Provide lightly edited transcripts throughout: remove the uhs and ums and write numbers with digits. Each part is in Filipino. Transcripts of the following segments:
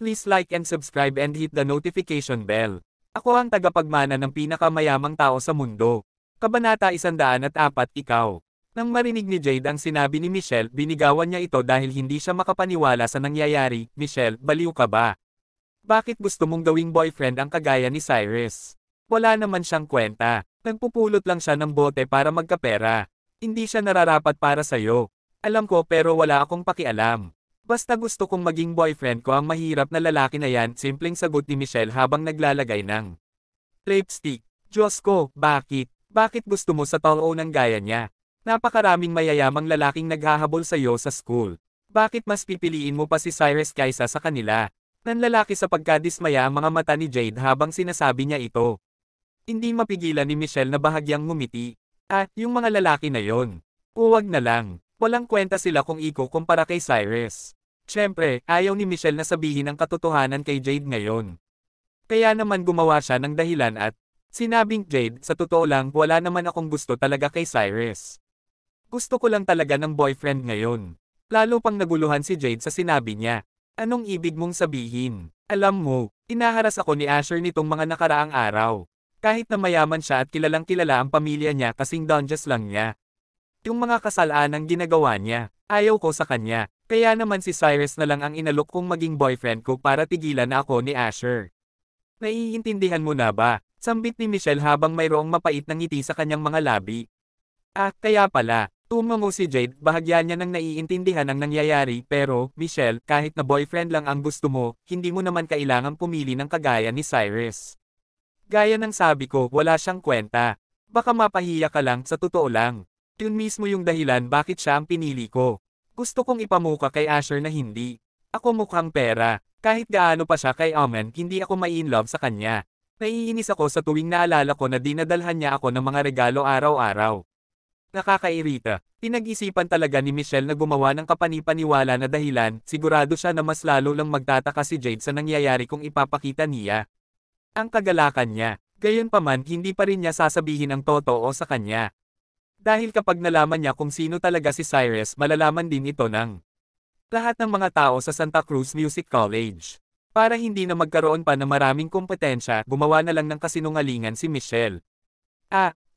Please like and subscribe and hit the notification bell. Ako ang tagapagmana ng pinakamayamang tao sa mundo. Kabanata 104, Ikaw. Nang marinig ni Jade ang sinabi ni Michelle, binigawan niya ito dahil hindi siya makapaniwala sa nangyayari. Michelle, baliw ka ba? Bakit gusto mong gawing boyfriend ang kagaya ni Cyrus? Wala naman siyang kwenta. Nagpupulot lang siya ng bote para magkapera. Hindi siya nararapat para sa'yo. Alam ko pero wala akong pakialam. Basta gusto kong maging boyfriend ko ang mahirap na lalaki na yan, simpleng sagot ni Michelle habang naglalagay ng lipstick. Diyos ko, bakit? Bakit gusto mo sa tao ng gaya niya? Napakaraming mayayamang lalaking naghahabol sa iyo sa school. Bakit mas pipiliin mo pa si Cyrus kaysa sa kanila? Nanlalaki sa pagkadismaya ang mga mata ni Jade habang sinasabi niya ito. Hindi mapigilan ni Michelle na bahagyang ngumiti. Yung mga lalaki na yon. Huwag na lang. Walang kwenta sila kung ikukumpara kay Cyrus. Siyempre, ayaw ni Michelle na sabihin ang katotohanan kay Jade ngayon. Kaya naman gumawa siya ng dahilan at sinabing, Jade, sa totoo lang, wala naman akong gusto talaga kay Cyrus. Gusto ko lang talaga ng boyfriend ngayon. Lalo pang naguluhan si Jade sa sinabi niya. Anong ibig mong sabihin? Alam mo, inaharas ako ni Asher nitong mga nakaraang araw. Kahit na mayaman siya at kilalang kilala ang pamilya niya kasing donjas lang niya. Yung mga kasalanang ginagawa niya, ayaw ko sa kanya. Kaya naman si Cyrus na lang ang inalok kong maging boyfriend ko para tigilan na ako ni Asher. Naiintindihan mo na ba? Sambit ni Michelle habang mayroong mapait na ngiti sa kanyang mga labi. Kaya pala, tumango si Jade, bahagya niya nang naiintindihan ang nangyayari pero, Michelle, kahit na boyfriend lang ang gusto mo, hindi mo naman kailangang pumili ng kagaya ni Cyrus. Gaya ng sabi ko, wala siyang kwenta. Baka mapahiya ka lang, sa totoo lang. Yun mismo yung dahilan bakit siya ang pinili ko. Gusto kong ipamuka kay Asher na hindi. Ako mukhang pera. Kahit gaano pa siya kay Omen, hindi ako mai-inlove sa kanya. Naiinis ako sa tuwing naalala ko na dinadalhan niya ako ng mga regalo araw-araw. Nakakairita. Pinag-isipan talaga ni Michelle na gumawa ng kapanipaniwala na dahilan, sigurado siya na mas lalo lang magtataka si Jade sa nangyayari kung ipapakita niya ang kagalakan niya. Gayunpaman, hindi pa rin niya sasabihin ang totoo sa kanya. Dahil kapag nalaman niya kung sino talaga si Cyrus, malalaman din ito ng lahat ng mga tao sa Santa Cruz Music College. Para hindi na magkaroon pa ng maraming kompetensya, gumawa na lang ng kasinungalingan si Michelle.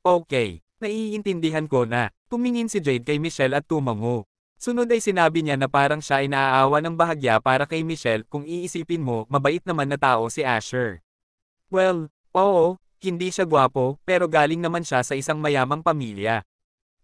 Okay. Naiintindihan ko na. Tumingin si Jade kay Michelle at tumango. Sunod ay sinabi niya na parang siya ay naaawa ng bahagya para kay Michelle. Kung iisipin mo, mabait naman na tao si Asher. Well, oo, hindi siya gwapo, pero galing naman siya sa isang mayamang pamilya.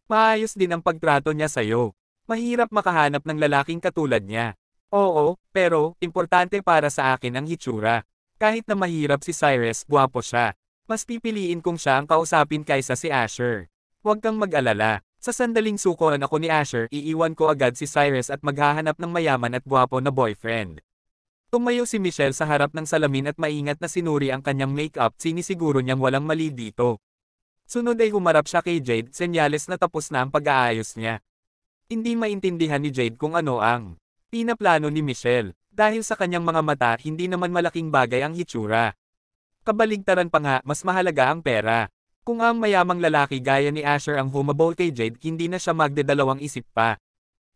Maayos din ang pagtrato niya sa'yo. Mahirap makahanap ng lalaking katulad niya. Oo, pero, importante para sa akin ang hitsura. Kahit na mahirap si Cyrus, gwapo siya. Mas pipiliin kong siya ang kausapin kaysa si Asher. Huwag kang mag-alala. Sa sandaling sukuan ako ni Asher, iiwan ko agad si Cyrus at maghahanap ng mayaman at gwapo na boyfriend. Tumayo si Michelle sa harap ng salamin at maingat na sinuri ang kanyang makeup, sinisiguro niyang walang mali dito. Sunod ay humarap siya kay Jade, senyales na tapos na ang pag-aayos niya. Hindi maintindihan ni Jade kung ano ang pinaplano ni Michelle. Dahil sa kanyang mga mata, hindi naman malaking bagay ang hitsura. Kabaligtaran pa nga, mas mahalaga ang pera. Kung ang mayamang lalaki gaya ni Asher ang humabol kay Jade, hindi na siya magdadalawang isip pa.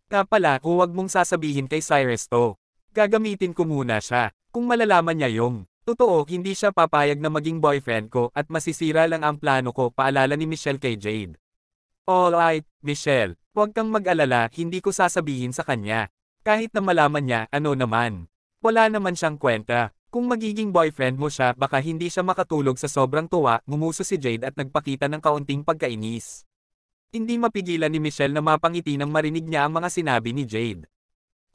Kapala, huwag mong sasabihin kay Cyrus to. Gagamitin ko muna siya. Kung malalaman niya yung totoo, hindi siya papayag na maging boyfriend ko at masisira lang ang plano ko, paalala ni Michelle kay Jade. Alright, Michelle, huwag kang mag-alala, hindi ko sasabihin sa kanya. Kahit na malaman niya, ano naman. Wala naman siyang kwenta. Kung magiging boyfriend mo siya, baka hindi siya makatulog sa sobrang tuwa, ngumuso si Jade at nagpakita ng kaunting pagkainis. Hindi mapigilan ni Michelle na mapangiti nang marinig niya ang mga sinabi ni Jade.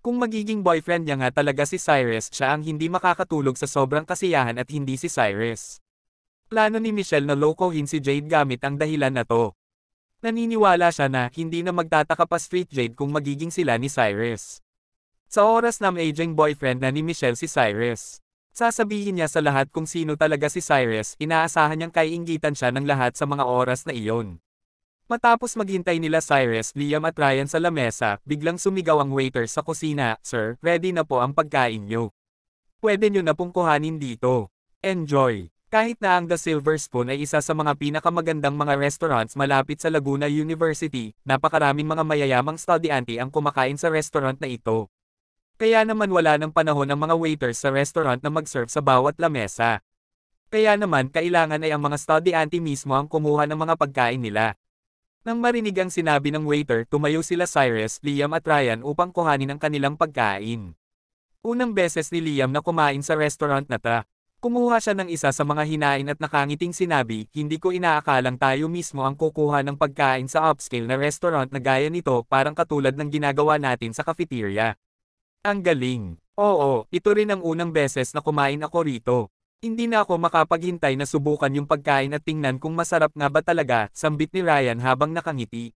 Kung magiging boyfriend niya nga talaga si Cyrus, siya ang hindi makakatulog sa sobrang kasiyahan at hindi si Cyrus. Plano ni Michelle na lokohin si Jade gamit ang dahilan na to. Naniniwala siya na hindi na magtataka pa Street Jade kung magiging sila ni Cyrus. Sa oras na aging boyfriend na ni Michelle si Cyrus, sasabihin niya sa lahat kung sino talaga si Cyrus, inaasahan niyang kaiinggitan siya ng lahat sa mga oras na iyon. Matapos maghintay nila Cyrus, Liam at Ryan sa lamesa, biglang sumigaw ang waiter sa kusina, Sir, ready na po ang pagkain niyo. Pwede niyo na pong kuhanin dito. Enjoy! Kahit na ang The Silver Spoon ay isa sa mga pinakamagandang mga restaurants malapit sa Laguna University, napakaraming mga mayayamang estudyante ang kumakain sa restaurant na ito. Kaya naman wala ng panahon ang mga waiters sa restaurant na mag-serve sa bawat lamesa. Kaya naman kailangan ay ang mga estudyante mismo ang kumuha ng mga pagkain nila. Nang marinig ang sinabi ng waiter, tumayo sila Cyrus, Liam at Ryan upang kuhanin ang kanilang pagkain. Unang beses ni Liam na kumain sa restaurant na ta. Kumuha siya ng isa sa mga hinain at nakangiting sinabi, hindi ko inaakalang tayo mismo ang kukuha ng pagkain sa upscale na restaurant na gaya nito, parang katulad ng ginagawa natin sa cafeteria. Ang galing. Oo, ito rin ang unang beses na kumain ako rito. Hindi na ako makapaghintay na subukan yung pagkain at tingnan kung masarap nga ba talaga, sambit ni Ryan habang nakangiti.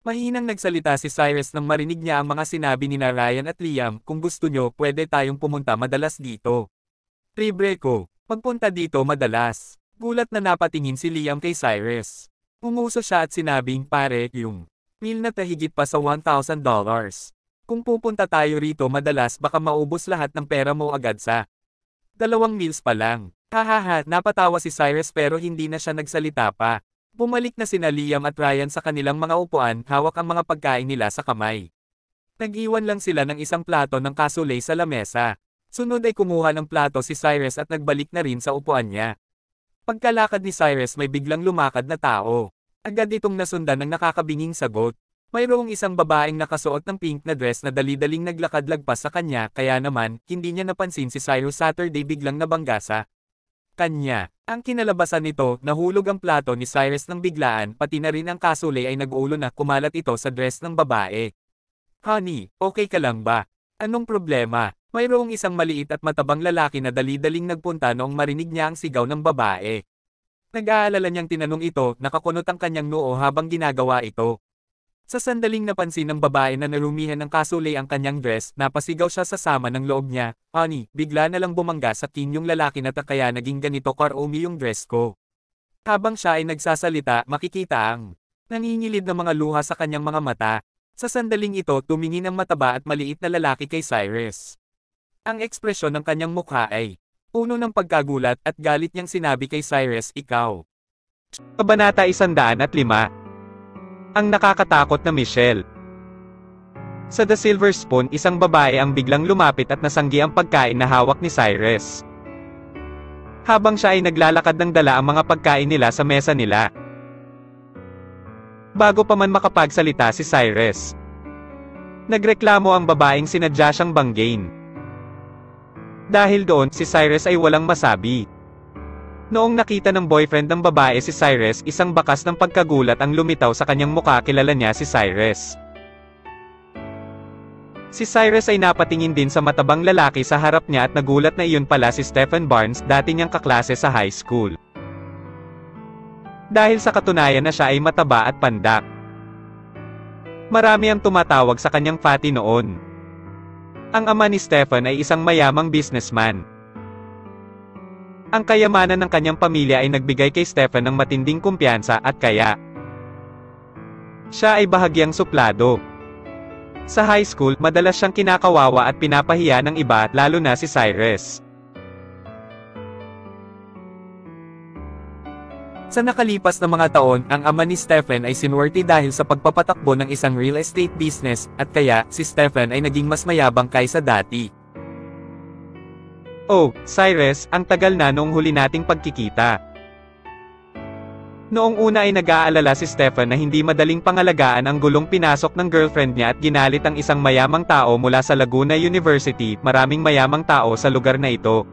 Mahinang nagsalita si Cyrus nang marinig niya ang mga sinabi ni Ryan at Liam, kung gusto nyo pwede tayong pumunta madalas dito. Libre ko, magpunta dito madalas. Gulat na napatingin si Liam kay Cyrus. Umuso siya at sinabing, pare, yung meal na tahigit pa sa $1,000. Kung pupunta tayo rito madalas baka maubos lahat ng pera mo agad sa 2 meals pa lang. Hahaha, napatawa si Cyrus pero hindi na siya nagsalita pa. Bumalik na sina Liam at Ryan sa kanilang mga upuan, hawak ang mga pagkain nila sa kamay. Nag-iwan lang sila ng isang plato ng cassoulet sa lamesa. Sunod ay kumuha ng plato si Cyrus at nagbalik na rin sa upuan niya. Pagkalakad ni Cyrus may biglang lumakad na tao. Agad itong nasundan ng nakakabinging sagot. Mayroong isang babaeng nakasuot ng pink na dress na dali-daling naglakad lagpas sa kanya, kaya naman, hindi niya napansin si Cyrus Saturday biglang nabangga sa kanya. Ang kinalabasan nito, nahulog ang plato ni Cyrus ng biglaan, pati na rin ang cassoulet ay nag-ulo na kumalat ito sa dress ng babae. Honey, okay ka lang ba? Anong problema? Mayroong isang maliit at matabang lalaki na dali-daling nagpunta noong marinig niya ang sigaw ng babae. Nag-aalala niyang tinanong ito, nakakunot ang kanyang noo habang ginagawa ito. Sa sandaling napansin ng babae na narumihan ng cassoulet ang kanyang dress, napasigaw siya sa sama ng loob niya, honey, bigla na lang bumangga sa kin yung lalaki na kaya naging ganito karumi yung dress ko. Habang siya ay nagsasalita, makikita ang nangingilid na mga luha sa kanyang mga mata. Sa sandaling ito, tumingin ang mataba at maliit na lalaki kay Cyrus. Ang ekspresyon ng kanyang mukha ay puno ng pagkagulat at galit niyang sinabi kay Cyrus, ikaw. Kabanata 105. Ang nakakatakot na Michelle. Sa The Silver Spoon, isang babae ang biglang lumapit at nasanggi ang pagkain na hawak ni Cyrus. Habang siya ay naglalakad ng dala ang mga pagkain nila sa mesa nila. Bago pa man makapagsalita si Cyrus, nagreklamo ang babaeng sinadya siyang banggain. Dahil doon, si Cyrus ay walang masabi. Noong nakita ng boyfriend ng babae si Cyrus, isang bakas ng pagkagulat ang lumitaw sa kanyang mukha, kilala niya si Cyrus. Si Cyrus ay napatingin din sa matabang lalaki sa harap niya at nagulat na iyon pala si Stephen Barnes, dati niyang kaklase sa high school. Dahil sa katunayan na siya ay mataba at pandak. Marami ang tumatawag sa kanyang fatty noon. Ang ama ni Stephen ay isang mayamang businessman. Ang kayamanan ng kanyang pamilya ay nagbigay kay Stephen ng matinding kumpiyansa at kaya siya ay bahagyang suplado. Sa high school, madalas siyang kinakawawa at pinapahiya ng iba, lalo na si Cyrus. Sa nakalipas na mga taon, ang ama ni Stephen ay sinuwerte dahil sa pagpapatakbo ng isang real estate business, at kaya, si Stephen ay naging mas mayabang kaysa dati. Oh, Cyrus, ang tagal na noong huli nating pagkikita. Noong una ay nag-aalala si Stephen na hindi madaling pangalagaan ang gulong pinasok ng girlfriend niya at ginalit ang isang mayamang tao mula sa Laguna University, maraming mayamang tao sa lugar na ito.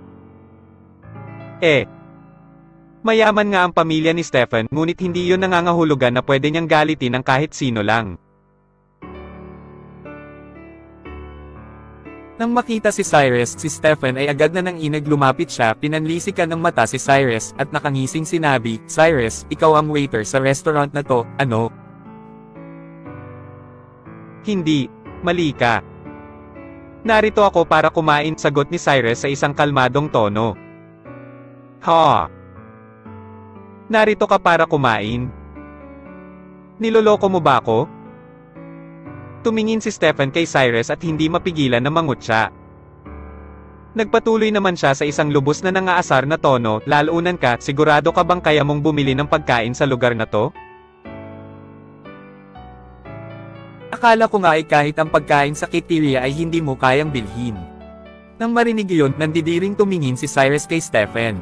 Mayaman nga ang pamilya ni Stephen, ngunit hindi yun nangangahulugan na pwede niyang galitin ng kahit sino lang. Nang makita si Cyrus, si Stephen ay agad na nang inag lumapit siya, pinanlisikan ng mata si Cyrus, at nakangising sinabi, Cyrus, ikaw ang waiter sa restaurant na to, ano? Hindi, mali ka. Narito ako para kumain, sagot ni Cyrus sa isang kalmadong tono. Ha? Narito ka para kumain? Niloloko mo ba ako? Tumingin si Stephen kay Cyrus at hindi mapigilan na mangutya. Nagpatuloy naman siya sa isang lubos na nangaasar na tono, lalunan ka, sigurado ka bang kaya mong bumili ng pagkain sa lugar na to? Akala ko nga ay kahit ang pagkain sa Kitiria ay hindi mo kayang bilhin. Nang marinig iyon, nandidiring tumingin si Cyrus kay Stephen.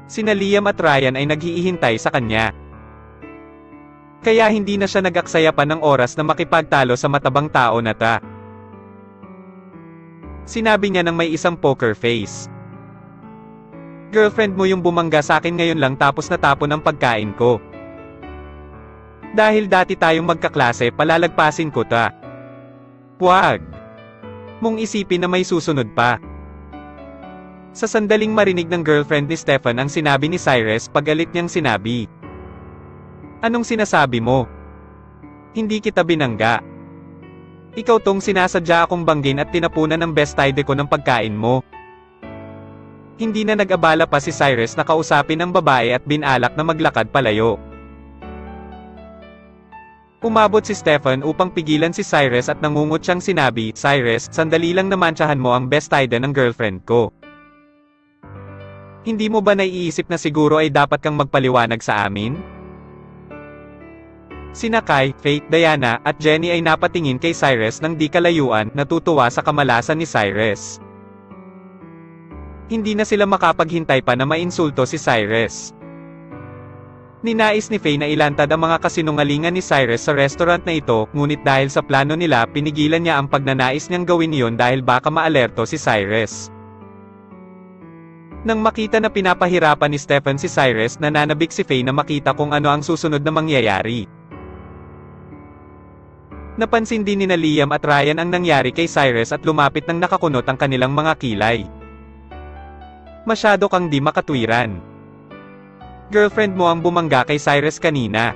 Sina Liam at Ryan ay naghihintay sa kanya. Kaya hindi na siya nag-aksaya pa ng oras na makipagtalo sa matabang tao na ta. Sinabi niya nang may isang poker face. Girlfriend mo yung bumangga sa akin ngayon lang tapos natapon ang pagkain ko. Dahil dati tayong magkaklase, palalagpasin ko ta. Huwag mong isipin na may susunod pa. Sa sandaling marinig ng girlfriend ni Stephen ang sinabi ni Cyrus, pagalit niyang sinabi. Anong sinasabi mo? Hindi kita binangga. Ikaw tong sinasadya akong banggin at tinapunan ng best idea ko ng pagkain mo. Hindi na nag-abala pa si Cyrus na kausapin ang babae at binalak na maglakad palayo. Umabot si Stephen upang pigilan si Cyrus at nangungot siyang sinabi, Cyrus, sandali lang namantsahan mo ang best idea ng girlfriend ko. Hindi mo ba naiisip na siguro ay dapat kang magpaliwanag sa amin? Sina Kai, Faith, Diana, at Jenny ay napatingin kay Cyrus nang di kalayuan, natutuwa sa kamalasan ni Cyrus. Hindi na sila makapaghintay pa na mainsulto si Cyrus. Ninais ni Faye na ilantad ang mga kasinungalingan ni Cyrus sa restaurant na ito, ngunit dahil sa plano nila, pinigilan niya ang pagnanais niyang gawin iyon dahil baka maalerto si Cyrus. Nang makita na pinapahirapan ni Stephen si Cyrus, nananabik si Faye na makita kung ano ang susunod na mangyayari. Napansin din ni Liam at Ryan ang nangyari kay Cyrus at lumapit nang nakakunot ang kanilang mga kilay. Masyado kang di makatwiran. Girlfriend mo ang bumangga kay Cyrus kanina.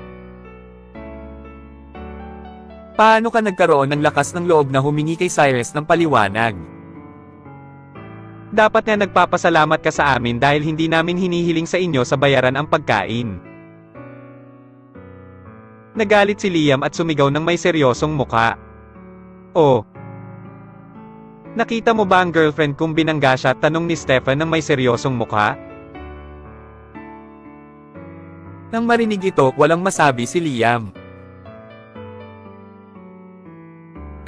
Paano ka nagkaroon ng lakas ng loob na humingi kay Cyrus ng paliwanag? Dapat na nagpapasalamat ka sa amin dahil hindi namin hinihiling sa inyo sa bayaran ang pagkain. Nagalit si Liam at sumigaw ng may seryosong mukha. Oh. Nakita mo ba ang girlfriend kong binangga siya? Tanong ni Stephen ng may seryosong mukha. Nang marinig ito, walang masabi si Liam.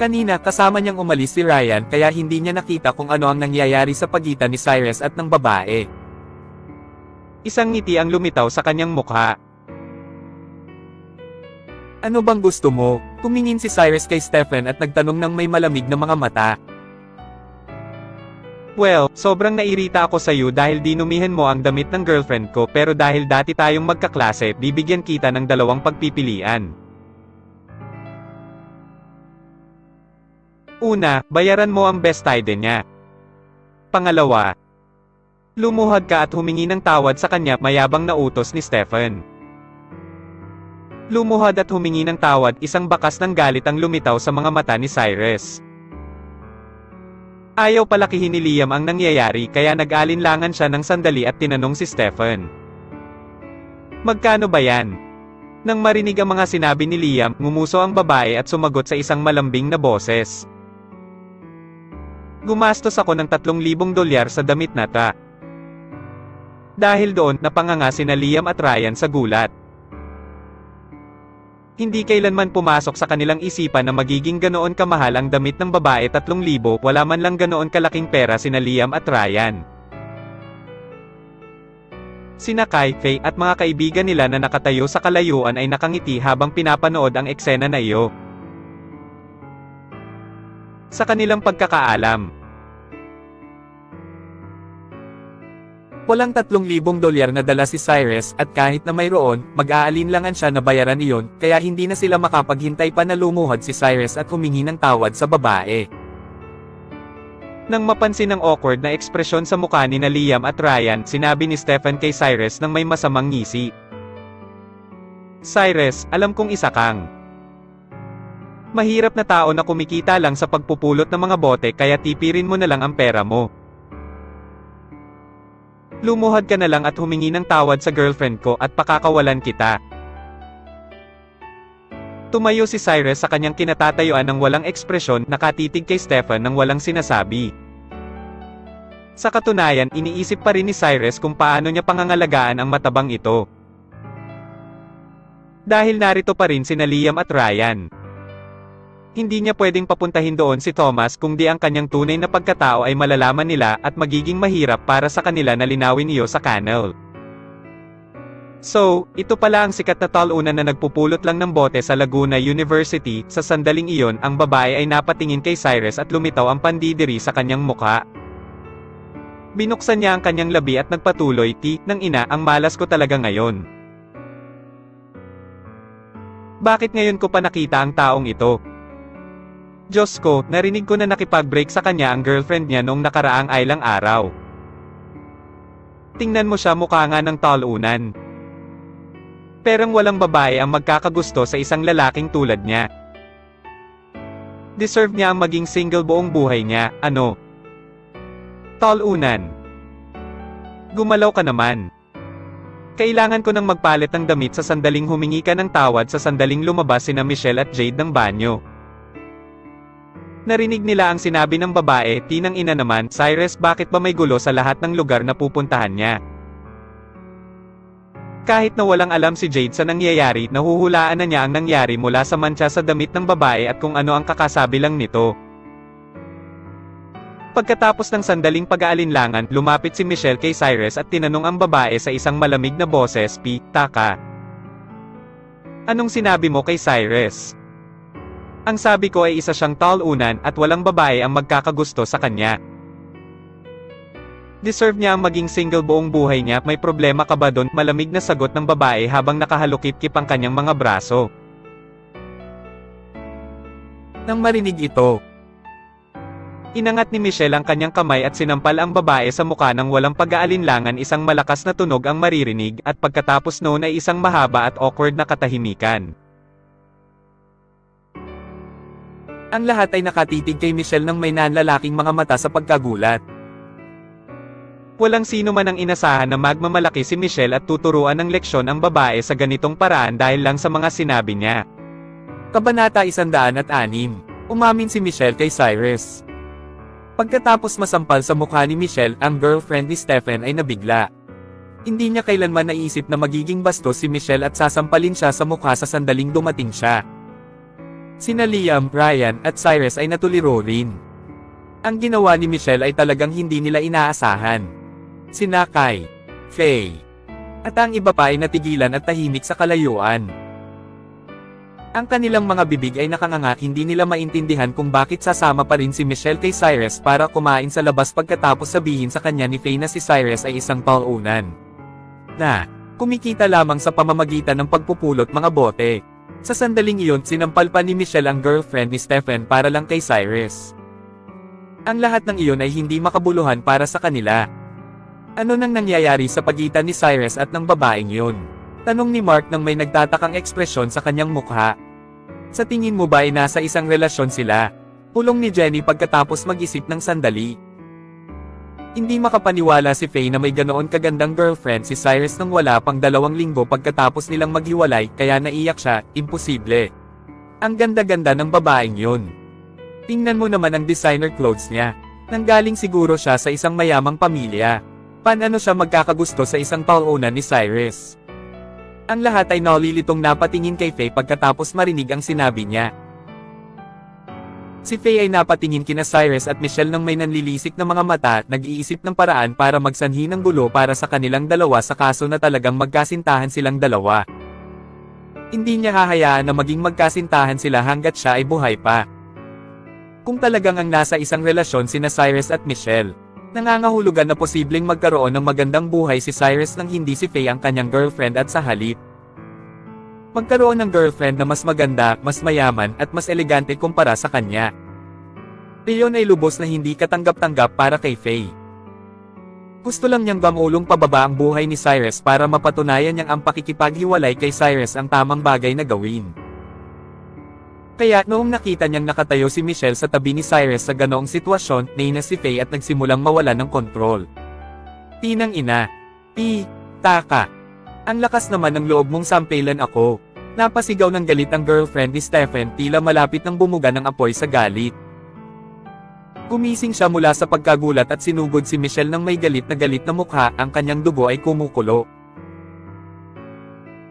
Kanina kasama niyang umalis si Ryan kaya hindi niya nakita kung ano ang nangyayari sa pagitan ni Cyrus at ng babae. Isang ngiti ang lumitaw sa kanyang mukha. Ano bang gusto mo? Tumingin si Cyrus kay Stephen at nagtanong ng may malamig na mga mata. Well, sobrang nairita ako sa iyo dahil dinumihan mo ang damit ng girlfriend ko pero dahil dati tayong magkaklase, bibigyan kita ng dalawang pagpipilian. Una, bayaran mo ang best idea niya. Pangalawa, lumuhad ka at humingi ng tawad sa kanya, mayabang na utos ni Stephen. Lumuhad at humingi ng tawad, isang bakas ng galit ang lumitaw sa mga mata ni Cyrus. Ayaw palakihin ni Liam ang nangyayari kaya nag-alinlangan siya ng sandali at tinanong si Stephen. Magkano ba yan? Nang marinig ang mga sinabi ni Liam, ngumuso ang babae at sumagot sa isang malambing na boses. Gumastos ako ng $3,000 sa damit na ta. Dahil doon, napanganga sina Liam at Ryan sa gulat. Hindi kailanman pumasok sa kanilang isipan na magiging ganoon kamahal ang damit ng babae. 3,000, wala man lang ganoon kalaking pera sina Liam at Ryan. Sina Kai, Faye, at mga kaibigan nila na nakatayo sa kalayuan ay nakangiti habang pinapanood ang eksena na iyo. Sa kanilang pagkakaalam, walang $3,000 na dala si Cyrus at kahit na mayroon, mag-aalinlangan siya na bayaran iyon, kaya hindi na sila makapaghintay pa na lumuhod si Cyrus at humingi ng tawad sa babae. Nang mapansin ang awkward na ekspresyon sa mukha ni Liam at Ryan, sinabi ni Stephen kay Cyrus ng may masamang ngisi. Cyrus, alam kong isa kang mahirap na tao na kumikita lang sa pagpupulot ng mga bote kaya tipirin mo na lang ang pera mo. Lumuhad ka na lang at humingi ng tawad sa girlfriend ko at pakakawalan kita. Tumayo si Cyrus sa kanyang kinatatayuan ng walang ekspresyon, nakatitig kay Stephen ng walang sinasabi. Sa katunayan, iniisip pa rin ni Cyrus kung paano niya pangangalagaan ang matabang ito. Dahil narito pa rin sina Liam at Ryan. Hindi niya pwedeng papuntahin doon si Thomas kung di ang kanyang tunay na pagkatao ay malalaman nila at magiging mahirap para sa kanila na linawin iyo sa canal. So, ito pala ang sikat na talunan na nagpupulot lang ng bote sa Laguna University. Sa sandaling iyon, ang babae ay napatingin kay Cyrus at lumitaw ang pandidiri sa kanyang mukha. Binuksan niya ang kanyang labi at nagpatuloy, "Nang ina, ang malas ko talaga ngayon. Bakit ngayon ko pa nakita ang taong ito? Diyos ko, narinig ko na nakipag-break sa kanya ang girlfriend niya noong nakaraang ilang araw. Tingnan mo siya, mukha nga ng talunan. Perang walang babae ang magkakagusto sa isang lalaking tulad niya. Deserve niya ang maging single buong buhay niya, ano? Talunan. Gumalaw ka naman. Kailangan ko nang magpalit ng damit sa sandaling humingi ka ng tawad sa sandaling lumabas sina Michelle at Jade ng banyo." Narinig nila ang sinabi ng babae, "Tinang ina naman, Cyrus, bakit ba may gulo sa lahat ng lugar na pupuntahan niya?" Kahit na walang alam si Jade sa nangyayari, nahuhulaan na niya ang nangyari mula sa mantsa sa damit ng babae at kung ano ang kakasabi lang nito. Pagkatapos ng sandaling pag-aalinlangan, lumapit si Michelle kay Cyrus at tinanong ang babae sa isang malamig na boses, "Taka. Anong sinabi mo kay Cyrus?" "Ang sabi ko ay isa siyang talunan at walang babae ang magkakagusto sa kanya. Deserve niya ang maging single buong buhay niya, may problema ka ba doon?" Malamig na sagot ng babae habang nakahalukip-kip ang kanyang mga braso. Nang marinig ito, inangat ni Michelle ang kanyang kamay at sinampal ang babae sa mukha ng walang pag-aalinlangan. Isang malakas na tunog ang maririnig, at pagkatapos noon ay isang mahaba at awkward na katahimikan. ang lahat ay nakatitig kay Michelle nang may nanlalaking mga mata sa pagkagulat. Walang sino man ang inasahan na magmamalaki si Michelle at tuturuan ng leksyon ang babae sa ganitong paraan dahil lang sa mga sinabi niya. Kabanata 106. Umamin si Michelle kay Cyrus. Pagkatapos masampal sa mukha ni Michelle, ang girlfriend ni Stephen ay nabigla. Hindi niya kailanman naisip na magiging bastos si Michelle at sasampalin siya sa mukha sa sandaling dumating siya. Sina Liam, Ryan, at Cyrus ay natuliro rin. Ang ginawa ni Michelle ay talagang hindi nila inaasahan. Sina Kai, Faye, at ang iba pa ay natigilan at tahimik sa kalayuan. Ang kanilang mga bibig ay nakanganga, hindi nila maintindihan kung bakit sasama pa rin si Michelle kay Cyrus para kumain sa labas pagkatapos sabihin sa kanya ni Faye na si Cyrus ay isang talunan na kumikita lamang sa pamamagitan ng pagpupulot mga bote. Sa sandaling iyon, sinampal pa ni Michelle ang girlfriend ni Stephen para lang kay Cyrus. Ang lahat ng iyon ay hindi makabuluhan para sa kanila. Ano nang nangyayari sa pagitan ni Cyrus at ng babaeng yun? Tanong ni Mark nang may nagtatakang ekspresyon sa kanyang mukha. Sa tingin mo ba ay nasa isang relasyon sila? Pulong ni Jenny pagkatapos mag-isip ng sandali. Hindi makapaniwala si Faye na may ganoon kagandang girlfriend si Cyrus nang wala pang 2 linggo pagkatapos nilang maghiwalay, kaya naiyak siya. Imposible. Ang ganda-ganda ng babaeng yun. Tingnan mo naman ang designer clothes niya. Nanggaling siguro siya sa isang mayamang pamilya. Paano siya magkakagusto sa isang talunan ni Cyrus? Ang lahat ay nalilitong napatingin kay Faye pagkatapos marinig ang sinabi niya. Si Faye ay napatingin kina Cyrus at Michelle nang may nanlilisik na mga mata, nag-iisip ng paraan para magsanhi ng gulo para sa kanilang dalawa sa kaso na talagang magkasintahan silang dalawa. Hindi niya hahayaan na maging magkasintahan sila hanggat siya ay buhay pa. Kung talagang ang nasa isang relasyon sina Cyrus at Michelle, nangangahulugan na posibleng magkaroon ng magandang buhay si Cyrus nang hindi si Faye ang kanyang girlfriend at sa halip magkaroon ng girlfriend na mas maganda, mas mayaman, at mas elegante kumpara sa kanya. Iyon ay lubos na hindi katanggap-tanggap para kay Faye. Gusto lang niyang gamulong pababa ang buhay ni Cyrus para mapatunayan niyang ang pakikipaghiwalay kay Cyrus ang tamang bagay na gawin. Kaya noong nakita niyang nakatayo si Michelle sa tabi ni Cyrus sa ganoong sitwasyon, nainis si Faye at nagsimulang mawala ng kontrol. Tinang ina. Taka. Ang lakas naman ng loob mong sampelan ako. Napasigaw ng galit ang girlfriend ni Stephen, tila malapit nang bumuga ng apoy sa galit. Gumising siya mula sa pagkagulat at sinugod si Michelle ng may galit na mukha, ang kanyang dugo ay kumukulo.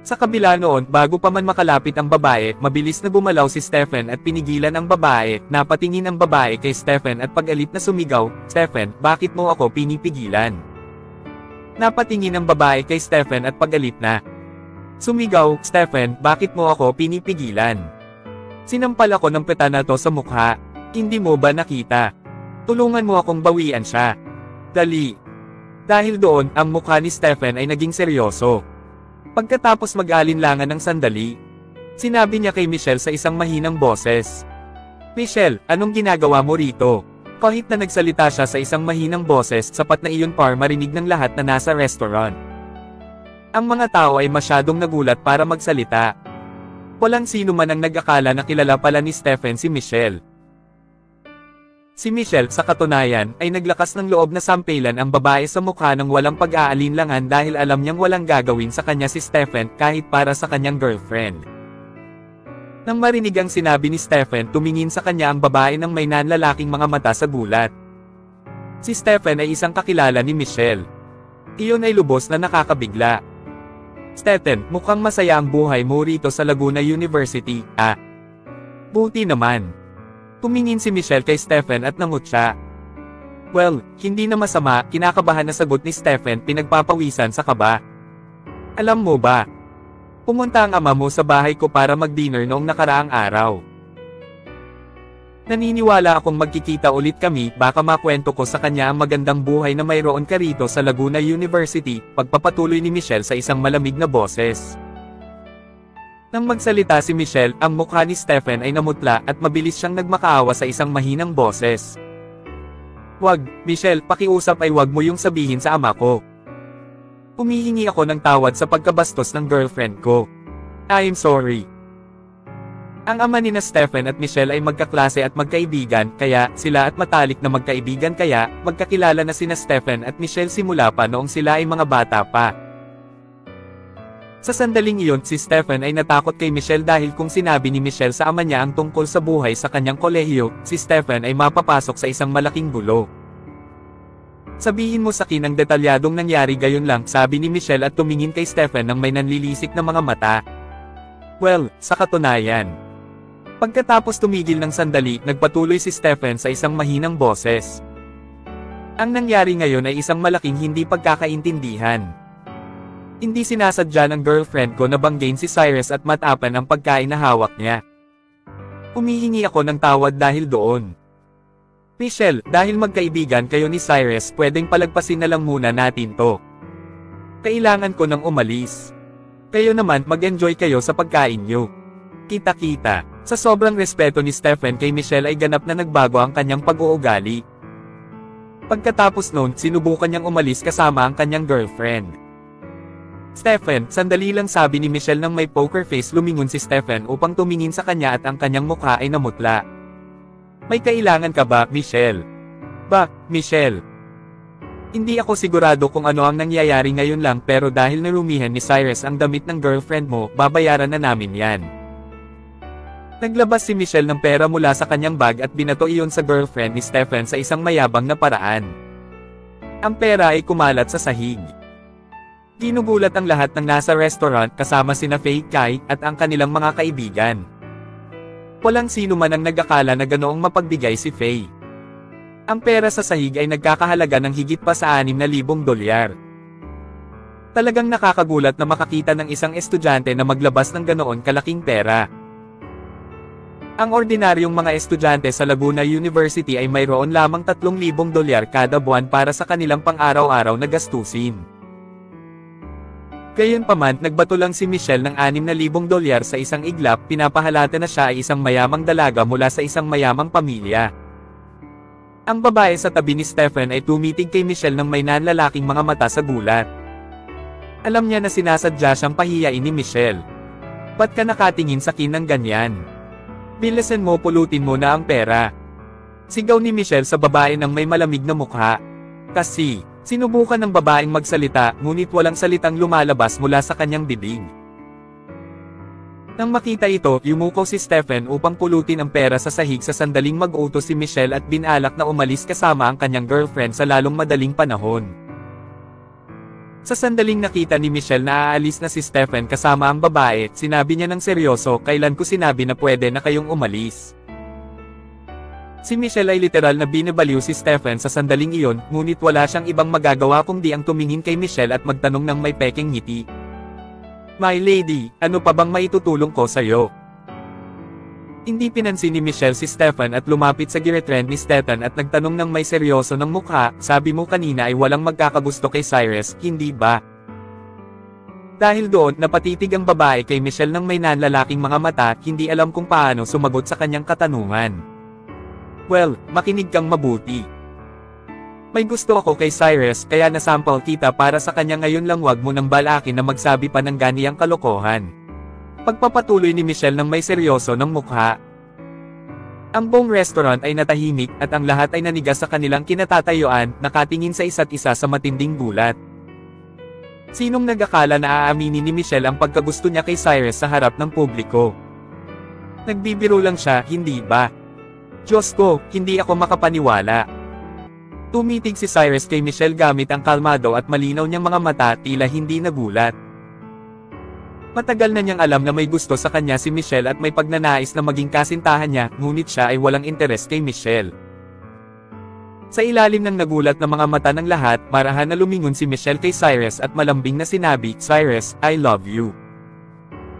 Sa kabila noon, bago pa man makalapit ang babae, mabilis na gumalaw si Stephen at pinigilan ang babae. Napatingin ang babae kay Stephen at pag-alit na sumigaw, "Stephen, bakit mo ako pinipigilan?" Napatingin ang babae kay Stephen at pag-alit na sumigaw, "Stephen, bakit mo ako pinipigilan? Sinampal ako ng petanato sa mukha. Hindi mo ba nakita? Tulungan mo akong bawian siya. Dali." Dahil doon, ang mukha ni Stephen ay naging seryoso. Pagkatapos mag-alinlangan ng sandali, sinabi niya kay Michelle sa isang mahinang boses, "Michelle, anong ginagawa mo rito?" Kahit na nagsalita siya sa isang mahinang boses, sapat na iyon para marinig ng lahat na nasa restaurant. Ang mga tao ay masyadong nagulat para magsalita. Walang sino man ang nag-akala na kilala pala ni Stephen si Michelle. Si Michelle, sa katunayan, ay naglakas ng loob na sampelan ang babae sa mukha ng walang pag-aalinlangan dahil alam niyang walang gagawin sa kanya si Stephen kahit para sa kanyang girlfriend. Nang marinig ang sinabi ni Stephen, tumingin sa kanya ang babae ng may nanlalaking mga mata sa gulat. Si Stephen ay isang kakilala ni Michelle. Iyon ay lubos na nakakabigla. "Stephen, mukhang masaya ang buhay mo rito sa Laguna University, ah?" "Buti naman." Tumingin si Michelle kay Stephen at namutya. "Well, hindi na masama," kinakabahan na sagot ni Stephen, pinagpapawisan sa kaba. "Alam mo ba? Pumunta ang ama mo sa bahay ko para mag-dinner noong nakaraang araw. Naniniwala akong magkikita ulit kami, baka makwento ko sa kanya ang magandang buhay na mayroon ka rito sa Laguna University," pagpapatuloy ni Michelle sa isang malamig na boses. Nang magsalita si Michelle, ang mukha ni Stephen ay namutla at mabilis siyang nagmakaawa sa isang mahinang boses. "Wag, Michelle, pakiusap ay wag mo yung sabihin sa ama ko. Humihingi ako ng tawad sa pagkabastos ng girlfriend ko. I'm sorry." Ang ama ni na Stephen at Michelle ay magkaklase at magkaibigan, kaya sila at matalik na magkaibigan, kaya magkakilala na sina Stephen at Michelle simula pa noong sila ay mga bata pa. Sa sandaling iyon, si Stephen ay natakot kay Michelle dahil kung sinabi ni Michelle sa ama niya ang tungkol sa buhay sa kanyang kolehiyo, si Stephen ay mapapasok sa isang malaking gulo. "Sabihin mo sa akin ang detalyadong nangyari gayon lang," sabi ni Michelle at tumingin kay Stephen ng may nanlilisik na mga mata. "Well, sa katunayan." Pagkatapos tumigil ng sandali, nagpatuloy si Stephen sa isang mahinang boses. "Ang nangyari ngayon ay isang malaking hindi pagkakaintindihan. Hindi sinasadya ng girlfriend ko na banggain si Cyrus at matapan ang pagkain na hawak niya. Humihingi ako ng tawad dahil doon. Michelle, dahil magkaibigan kayo ni Cyrus, pwedeng palagpasin na lang muna natin to. Kailangan ko nang umalis. Kayo naman, mag-enjoy kayo sa pagkain niyo. Kita-kita." Sa sobrang respeto ni Stephen kay Michelle ay ganap na nagbago ang kanyang pag-uugali. Pagkatapos noon, sinubukan niyang umalis kasama ang kanyang girlfriend. "Stephen," sandali lang sabi ni Michelle nang may poker face. Lumingon si Stephen upang tumingin sa kanya at ang kanyang mukha ay namutla. "May kailangan ka ba, Michelle?" Michelle. Hindi ako sigurado kung ano ang nangyayari ngayon lang, pero dahil narumihan ni Cyrus ang damit ng girlfriend mo, babayaran na namin yan." Naglabas si Michelle ng pera mula sa kanyang bag at binato iyon sa girlfriend ni Stephen sa isang mayabang na paraan. Ang pera ay kumalat sa sahig. Ginugulat ang lahat ng nasa restaurant kasama sina Faye, Kai, at ang kanilang mga kaibigan. Walang sino man ang nag-akala na ganoong mapagbigay si Faye. Ang pera sa sahig ay nagkakahalaga ng higit pa sa $6,000. Talagang nakakagulat na makakita ng isang estudyante na maglabas ng ganoon kalaking pera. Ang ordinaryong mga estudyante sa Laguna University ay mayroon lamang $3,000 kada buwan para sa kanilang pang-araw-araw na gastusin. Gayunpaman, nagbato lang si Michelle ng $6,000 sa isang iglap. Pinapahalata na siya ay isang mayamang dalaga mula sa isang mayamang pamilya. Ang babae sa tabi ni Stephen ay tumitig kay Michelle ng may nanlalaking mga mata sa gulat. Alam niya na sinasadya siyang pahiyain ni Michelle. "Ba't ka nakatingin sa akin ng ganyan? Bilisan mo, pulutin mo na ang pera." Sigaw ni Michelle sa babae ng may malamig na mukha. Kasi, sinubukan ng babaeng magsalita, ngunit walang salitang lumalabas mula sa kanyang bibig. Nang makita ito, yumuko si Stephen upang pulutin ang pera sa sahig. Sa sandaling mag-utos si Michelle at binalak na umalis kasama ang kanyang girlfriend sa lalong madaling panahon. Sa sandaling nakita ni Michelle na aalis na si Stephen kasama ang babae, sinabi niya ng seryoso, kailan ko sinabi na pwede na kayong umalis? Si Michelle ay literal na binabaliw si Stephen sa sandaling iyon, ngunit wala siyang ibang magagawa kundi ang tumingin kay Michelle at magtanong ng may pekeng ngiti. My lady, ano pa bang maitutulong ko sa'yo? Hindi pinansin ni Michelle si Stephen at lumapit sa girlfriend ni Stephen at nagtanong ng may seryoso ng mukha, sabi mo kanina ay walang magkakagusto kay Cyrus, hindi ba? Dahil doon, napatitig ang babae kay Michelle ng may nanlalaking mga mata, hindi alam kung paano sumagot sa kanyang katanungan. Well, makinig kang mabuti. May gusto ako kay Cyrus, kaya nasample kita para sa kanya ngayon lang, wag mo nang balakin na magsabi pa ng ganiyang kalokohan. Pagpapatuloy ni Michelle ng may seryoso ng mukha. Ang buong restaurant ay natahimik at ang lahat ay nanigas sa kanilang kinatatayuan, nakatingin sa isa't isa sa matinding gulat. Sinong nag-akala na aaminin ni Michelle ang pagkagusto niya kay Cyrus sa harap ng publiko? Nagbibiro lang siya, hindi ba? Diyos ko, hindi ako makapaniwala. Tumitig si Cyrus kay Michelle gamit ang kalmado at malinaw niyang mga mata, tila hindi nagulat. Matagal na niyang alam na may gusto sa kanya si Michelle at may pagnanais na maging kasintahan niya, ngunit siya ay walang interes kay Michelle. Sa ilalim ng nagulat na mga mata ng lahat, marahan na lumingon si Michelle kay Cyrus at malambing na sinabi, Cyrus, I love you.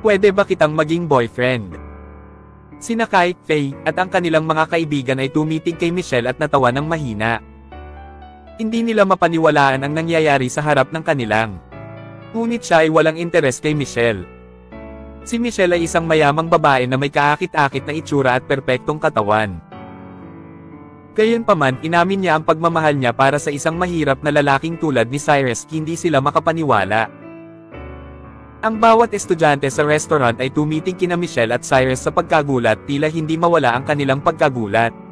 Pwede ba kitang maging boyfriend? Sina Kai, Faye, at ang kanilang mga kaibigan ay tumitig kay Michelle at natawa ng mahina. Hindi nila mapaniwalaan ang nangyayari sa harap ng kanilang. Ngunit siya ay walang interes kay Michelle. Si Michelle ay isang mayamang babae na may kaakit-akit na itsura at perpektong katawan. Gayunpaman, inamin niya ang pagmamahal niya para sa isang mahirap na lalaking tulad ni Cyrus, hindi sila makapaniwala. Ang bawat estudyante sa restaurant ay tumiting kina Michelle at Cyrus sa pagkagulat, tila hindi mawala ang kanilang pagkagulat.